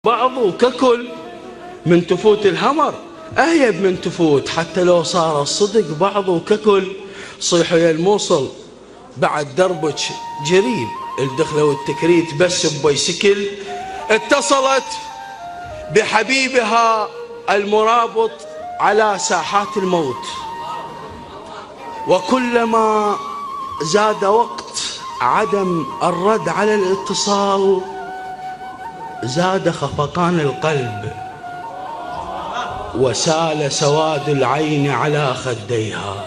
بعض ككل من تفوت الهمر أهيب من تفوت، حتى لو صار الصدق بعض ككل. صيحوا يا الموصل بعد دربك جريب، الدخلة والتكريت بس ببيسكل. اتصلت بحبيبها المرابط على ساحات الموت، وكلما زاد وقت عدم الرد على الاتصال زاد خفقان القلب وسال سواد العين على خديها.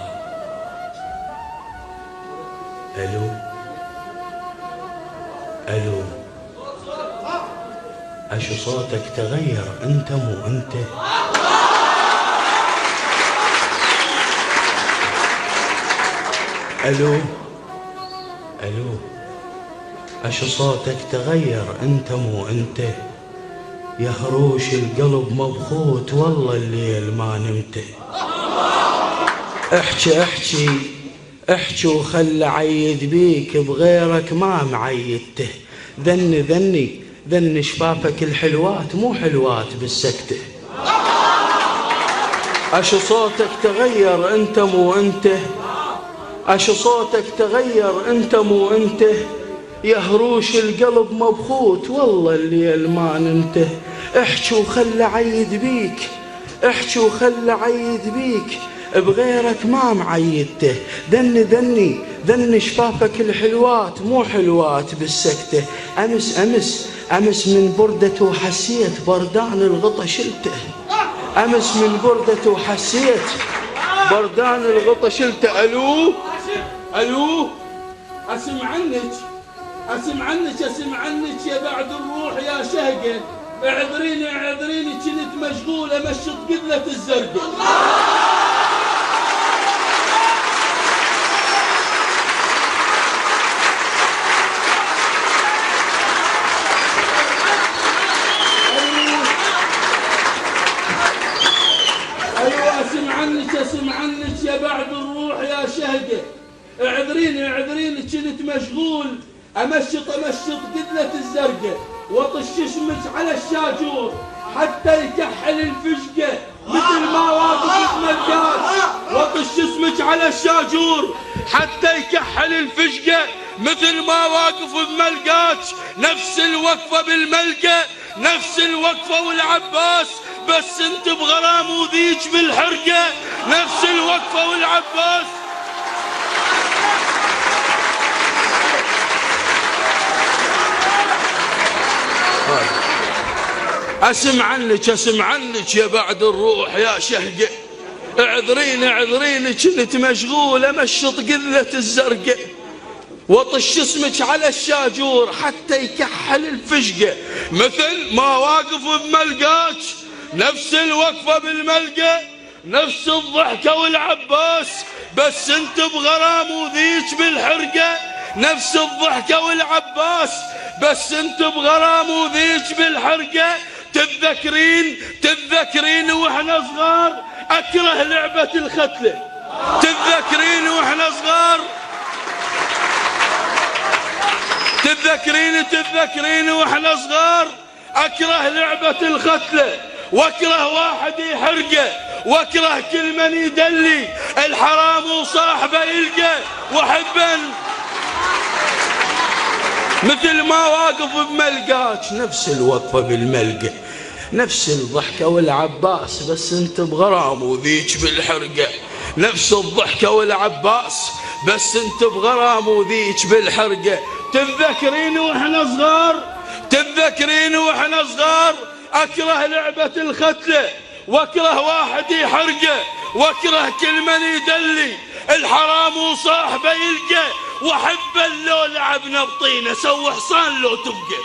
ألو ألو، أشو صوتك تغير، أنت مو أنت. ألو ألو، أشو صوتك تغير، أنت مو أنت. يا هروش القلب مبخوت والله الليل ما نمت. احكي احكي احكي وخل عيد بيك، بغيرك ما معيدته. ذني ذني ذني شفافك الحلوات مو حلوات بالسكته. أشو صوتك تغير، أنت مو أنت. أشو صوتك تغير، أنت مو أنت. يا هروش القلب مبخوت والله الليل ما نمته. احكي وخل عيد بيك، احكي وخل عيد بيك، بغيرك ما معيدته. ذني ذني ذني شفافك الحلوات مو حلوات بالسكته. أمس أمس أمس من بردته وحسيت بردان الغطا شلته. أمس من بردته وحسيت بردان الغطا شلته. ألو ألو، أسمع عنك أسمع عنك أسمع عنك يا بعد الروح يا شهقة. اعذريني اعذريني كنت مشغولة مشط قبلة الزرقاء. أيوة أسمع عنك أسمع عنك يا بعد الروح يا شهقة. اعذريني اعذريني كنت مشغول أمشط قدلة الزرقاء، وطش شمس على الشاجور حتى يكحل الفشقة مثل ما واقف بملقاش. وطش اسمك على الشاجور حتى يكحل الفشقة مثل ما واقف بملقاش. نفس الوقفة بالملقى نفس الوقفة والعباس، بس انت بغرام وذيك بالحرقة. نفس الوقفة والعباس. أسمع عنك أسمع عنك يا بعد الروح يا شهقة. اعذريني اعذريني كنت مشغول أمشط قذلة الزرقاء، وطش اسمك على الشاجور حتى يكحل الفشقة مثل ما واقف بملقاك. نفس الوقفة بالملقى نفس الضحكة والعباس، بس انت بغرام وذيك بالحرقة. نفس الضحكة والعباس، بس انت بغرام وذيك بالحرقة. تتذكرين واحنا صغار اكره لعبة الختلة. تتذكرين واحنا صغار، تتذكرين واحنا صغار اكره لعبة الختلة، واكره واحد يحرقه، واكره كل من يدلي الحرام وصاحبه يلقى. واحبا مثل ما واقف بملقاك. نفس الوقفة بالملقى نفس الضحكة والعباس، بس انت بغرام وذيك بالحرقة. نفس الضحكة والعباس، بس انت بغرام وذيك بالحرقة. تتذكرين واحنا صغار تتذكرين واحنا صغار اكره لعبة الختلة، واكره واحد يحرقه، واكره كل من يدلي الحرام وصاحبه يلقى. واحب لو لعبنا بطينه سوي حصان لو تبقى.